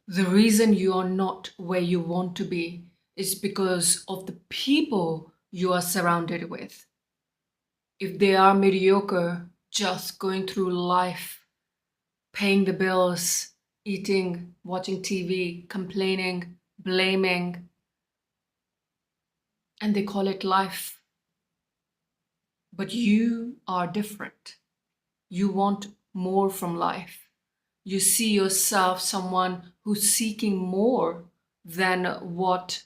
The reason you are not where you want to be is because of the people you are surrounded with. If they are mediocre, just going through life, paying the bills, eating, watching TV, complaining, blaming, and they call it life. But you are different. You want more from life. You see yourself someone who's seeking more than what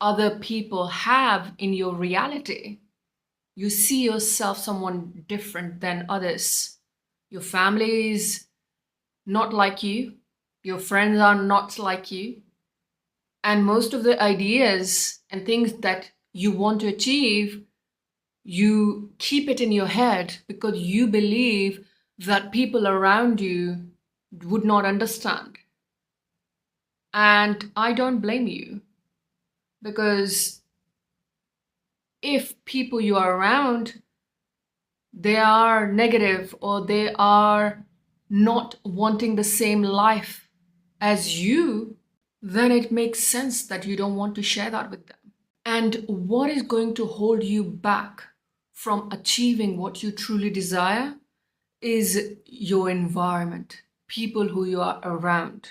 other people have in your reality. You see yourself someone different than others. Your family is not like you. Your friends are not like you. And most of the ideas and things that you want to achieve, you keep it in your head because you believe that people around you would not understand. And I don't blame you, because if people you are around, they are negative or they are not wanting the same life as you, then it makes sense that you don't want to share that with them. And what is going to hold you back from achieving what you truly desire is your environment, people who you are around.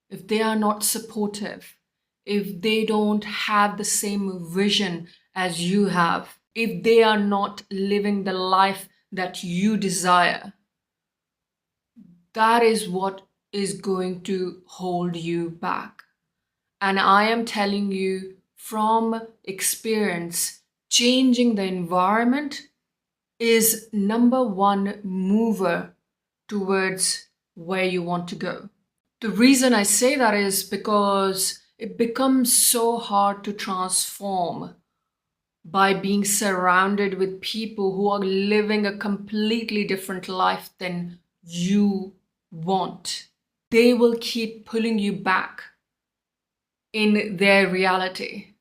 If they are not supportive, if they don't have the same vision as you have, if they are not living the life that you desire, that is what is going to hold you back. And I am telling you from experience, changing the environment is number one mover towards where you want to go. The reason I say that is because it becomes so hard to transform by being surrounded with people who are living a completely different life than you want. They will keep pulling you back in their reality,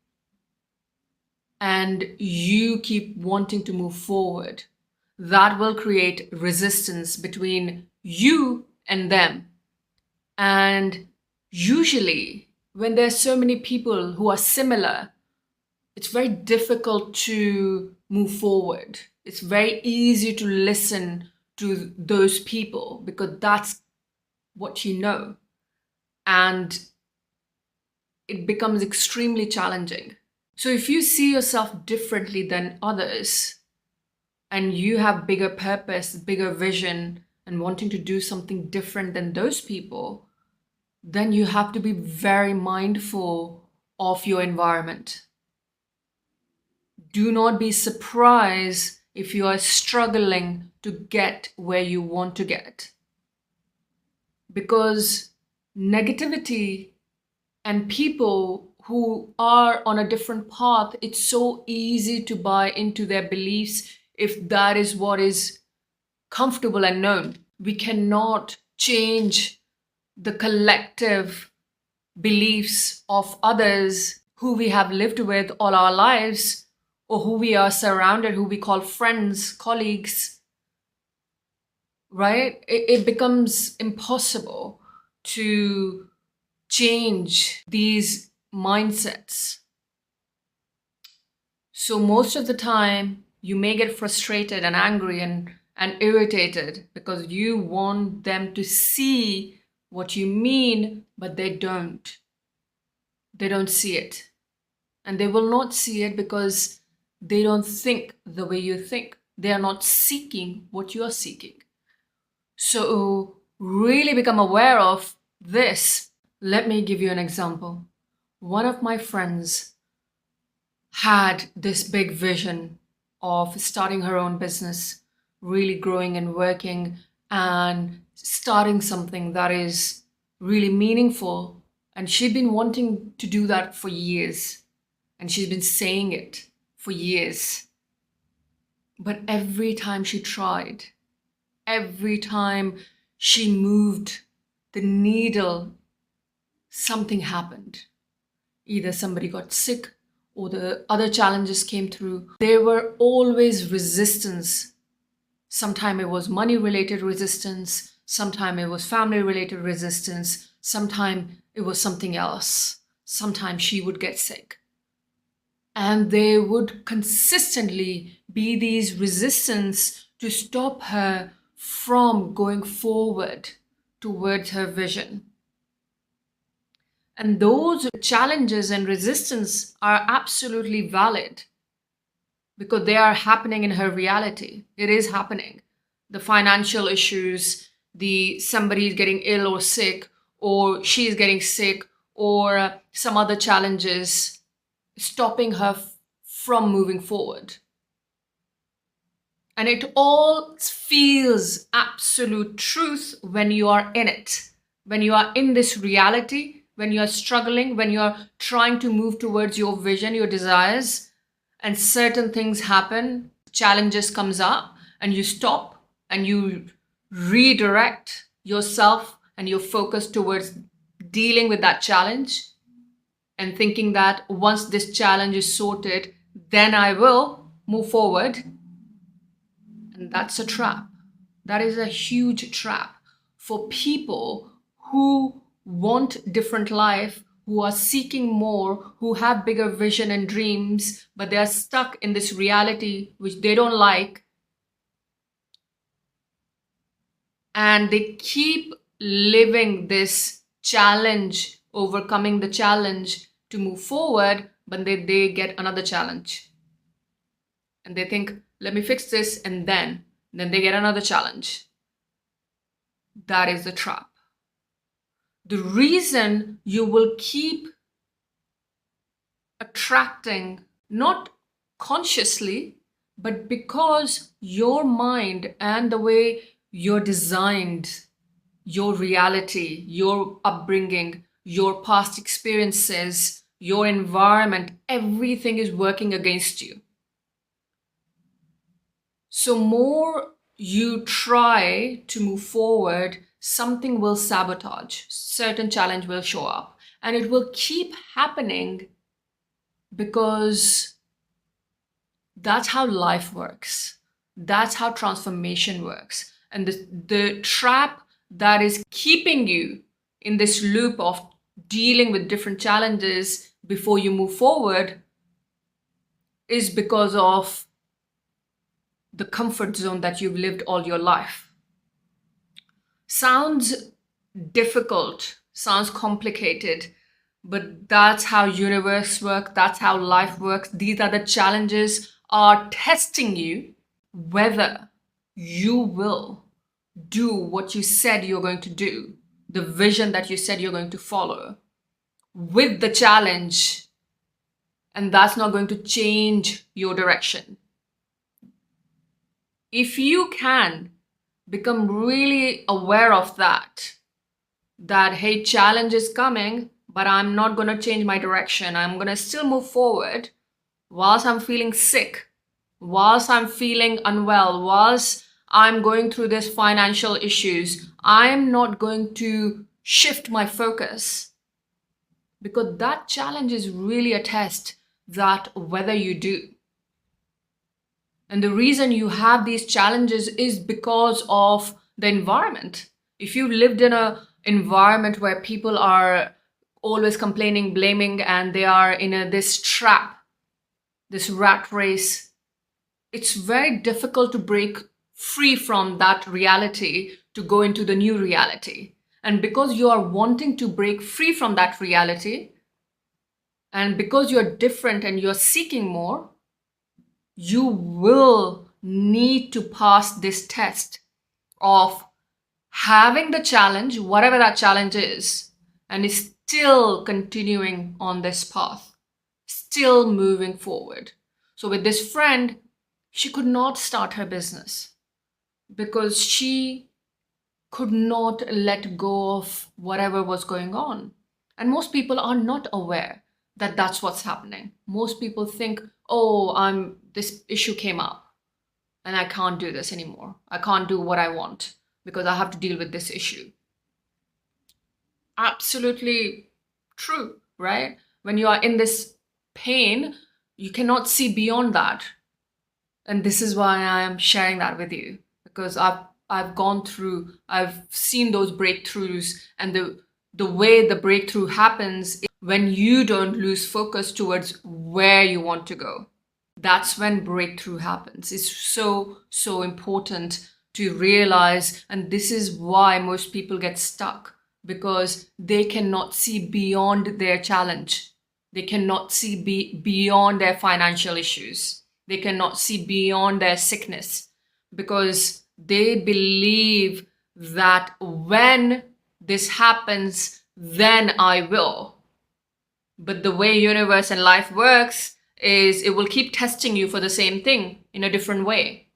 and you keep wanting to move forward. That will create resistance between you and them. And usually, when there's so many people who are similar, it's very difficult to move forward. It's very easy to listen to those people because that's what you know. And it becomes extremely challenging. So if you see yourself differently than others and you have bigger purpose, bigger vision, and wanting to do something different than those people, then you have to be very mindful of your environment. Do not be surprised if you are struggling to get where you want to get. Because negativity and people who are on a different path, it's so easy to buy into their beliefs if that is what is comfortable and known. We cannot change the collective beliefs of others who we have lived with all our lives, or who we are surrounded, who we call friends, colleagues, right? It becomes impossible to change these mindsets. So most of the time, you may get frustrated and angry and irritated because you want them to see what you mean, but they don't. They don't see it. And they will not see it because they don't think the way you think. They are not seeking what you are seeking. So really become aware of this. Let me give you an example. One of my friends had this big vision of starting her own business, really growing and working and starting something that is really meaningful. And she'd been wanting to do that for years. And she's been saying it for years. But every time she tried, every time she moved the needle, something happened. Either somebody got sick or the other challenges came through. There were always resistance. Sometimes it was money-related resistance. Sometimes it was family-related resistance. Sometimes it was something else. Sometimes she would get sick. And there would consistently be these resistance to stop her from going forward towards her vision. And those challenges and resistance are absolutely valid because they are happening in her reality. It is happening. The financial issues, the somebody is getting ill or sick, or she is getting sick, or some other challenges stopping her from moving forward. And it all feels absolute truth when you are in it, when you are in this reality, when you are struggling, when you are trying to move towards your vision, your desires, and certain things happen, challenges comes up, and you stop and you redirect yourself and your focus towards dealing with that challenge and thinking that once this challenge is sorted, then I will move forward. And that's a trap. That is a huge trap for people who want different life, who are seeking more, who have bigger vision and dreams, but they are stuck in this reality which they don't like. And they keep living this challenge, overcoming the challenge to move forward, but they get another challenge. And they think, let me fix this, and then they get another challenge. That is the trap. The reason you will keep attracting, not consciously, but because your mind and the way you're designed, your reality, your upbringing, your past experiences, your environment, everything is working against you. So more you try to move forward, something will sabotage, certain challenge will show up, and it will keep happening because that's how life works. That's how transformation works. And the trap that is keeping you in this loop of dealing with different challenges before you move forward is because of the comfort zone that you've lived all your life. Sounds difficult, sounds complicated, but that's how universe works, that's how life works. These are the challenges are testing you whether you will do what you said you're going to do, the vision that you said you're going to follow with the challenge, and that's not going to change your direction. If you can become really aware of that hey, challenge is coming, but I'm not going to change my direction. I'm going to still move forward whilst I'm feeling sick, whilst I'm feeling unwell, whilst I'm going through this financial issues. I'm not going to shift my focus because that challenge is really a test that whether you do. And the reason you have these challenges is because of the environment. If you lived in an environment where people are always complaining, blaming, and they are in this trap, this rat race, it's very difficult to break free from that reality to go into the new reality. And because you are wanting to break free from that reality, and because you're different and you're seeking more, you will need to pass this test of having the challenge, whatever that challenge is, and is still continuing on this path, still moving forward. So with this friend, she could not start her business because she could not let go of whatever was going on. And most people are not aware that that's what's happening. Most people think, oh, this issue came up and I can't do this anymore. I can't do what I want because I have to deal with this issue. Absolutely true, right? When you are in this pain, you cannot see beyond that. And this is why I am sharing that with you, because I've gone through, I've seen those breakthroughs and the way the breakthrough happens is when you don't lose focus towards where you want to go. That's when breakthrough happens. It's so, so important to realize, and this is why most people get stuck, because they cannot see beyond their challenge. They cannot see beyond their financial issues. They cannot see beyond their sickness, because they believe that when this happens, then I will. But the way universe and life works is it will keep testing you for the same thing in a different way.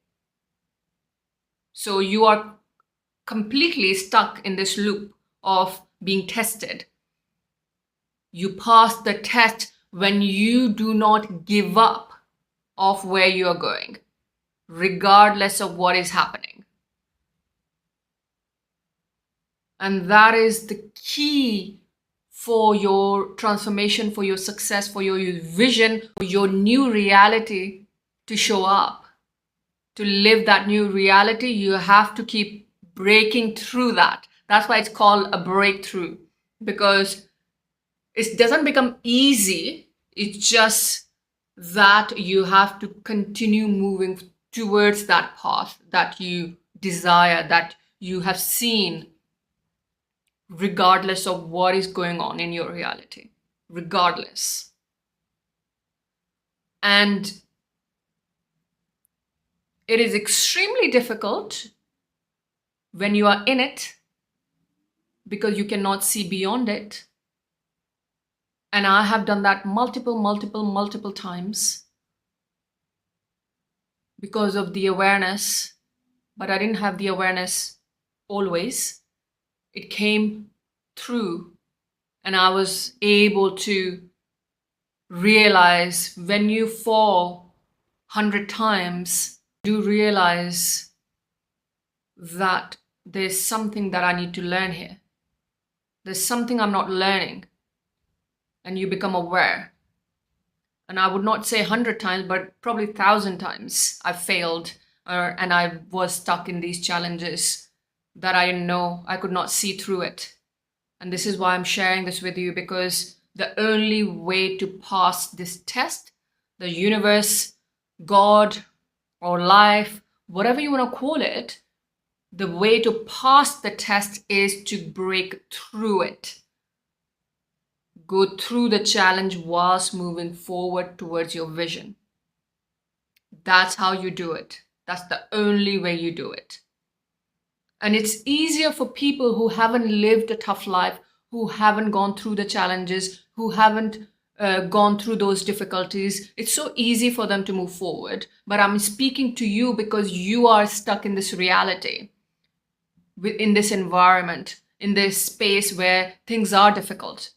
So you are completely stuck in this loop of being tested. You pass the test when you do not give up of where you are going, regardless of what is happening. And that is the key for your transformation, for your success, for your vision, for your new reality to show up. To live that new reality, you have to keep breaking through that. That's why it's called a breakthrough, because it doesn't become easy. It's just that you have to continue moving towards that path that you desire, that you have seen, regardless of what is going on in your reality, regardless. And it is extremely difficult when you are in it, because you cannot see beyond it. And I have done that multiple times because of the awareness, but I didn't have the awareness always. It came through, and I was able to realize when you fall 100 times, you realize that there's something that I need to learn here. There's something I'm not learning. And you become aware. And I would not say 100 times, but probably 1,000 times I failed and I was stuck in these challenges that I didn't know. I could not see through it. And this is why I'm sharing this with you, because the only way to pass this test, the universe, God, or life, whatever you want to call it, the way to pass the test is to break through it. Go through the challenge whilst moving forward towards your vision. That's how you do it. That's the only way you do it. And it's easier for people who haven't lived a tough life, who haven't gone through the challenges, who haven't gone through those difficulties. It's so easy for them to move forward. But I'm speaking to you because you are stuck in this reality, in this environment, in this space where things are difficult.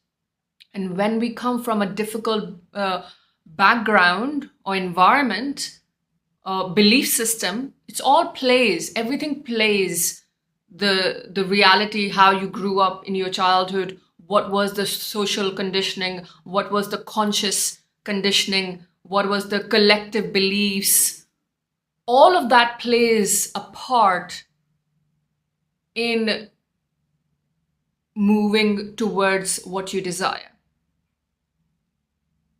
And when we come from a difficult background or environment, belief system, it's all plays, everything plays. The reality, how you grew up in your childhood, what was the social conditioning, what was the conscious conditioning, what was the collective beliefs, all of that plays a part in moving towards what you desire.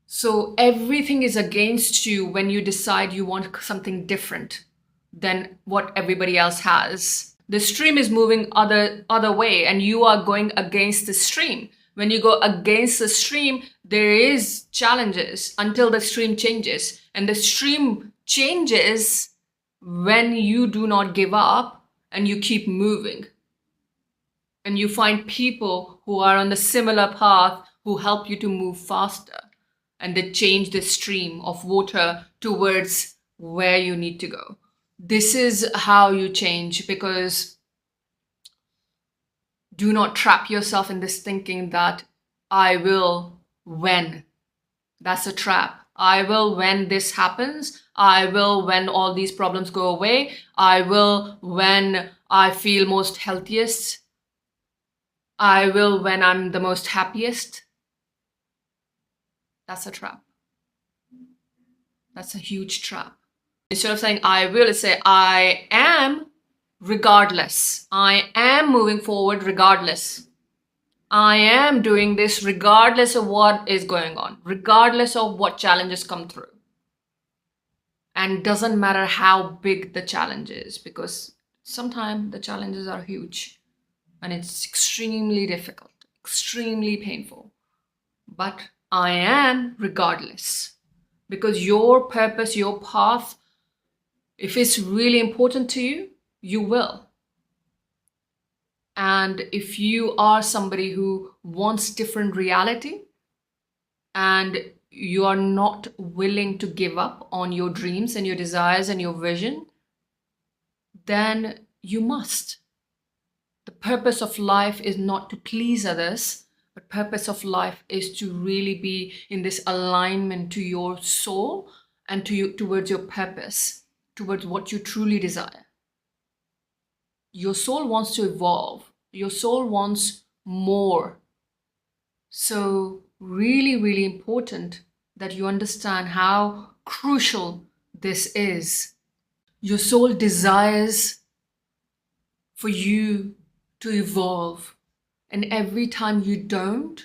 So everything is against you when you decide you want something different than what everybody else has. The stream is moving other way, and you are going against the stream. When you go against the stream, there is challenges until the stream changes. And the stream changes when you do not give up and you keep moving. And you find people who are on the similar path who help you to move faster. And they change the stream of water towards where you need to go. This is how you change, because do not trap yourself in this thinking that I will when. That's a trap. I will when this happens. I will when all these problems go away. I will when I feel most healthiest. I will when I'm the most happiest. That's a trap. That's a huge trap. Instead of saying I will, it's say I am regardless. I am moving forward regardless. I am doing this regardless of what is going on, regardless of what challenges come through. And doesn't matter how big the challenge is, because sometimes the challenges are huge and it's extremely difficult, extremely painful. But I am regardless, because your purpose, your path, if it's really important to you, you will. And if you are somebody who wants different reality and you are not willing to give up on your dreams and your desires and your vision, then you must. The purpose of life is not to please others, but purpose of life is to really be in this alignment to your soul and towards your purpose, towards what you truly desire. Your soul wants to evolve. Your soul wants more. So really, really important that you understand how crucial this is. Your soul desires for you to evolve. And every time you don't,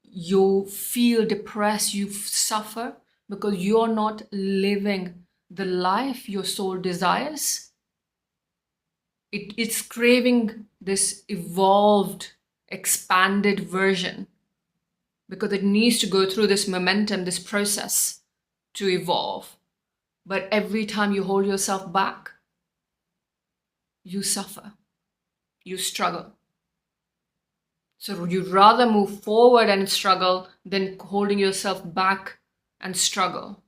you feel depressed, you suffer because you're not living the life your soul desires. It's craving this evolved, expanded version because it needs to go through this momentum, this process to evolve. But every time you hold yourself back, you suffer, you struggle. So you'd rather move forward and struggle than holding yourself back and struggle.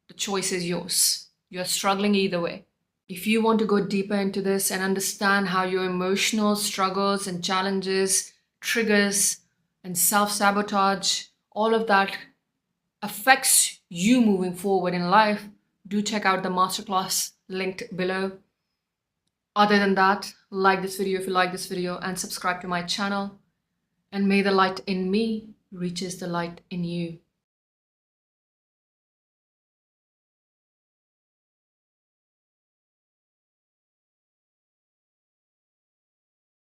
The choice is yours. You're struggling either way. If you want to go deeper into this and understand how your emotional struggles and challenges, triggers, and self-sabotage, all of that affects you moving forward in life, do check out the masterclass linked below. Other than that, like this video if you like this video and subscribe to my channel. And may the light in me reaches the light in you.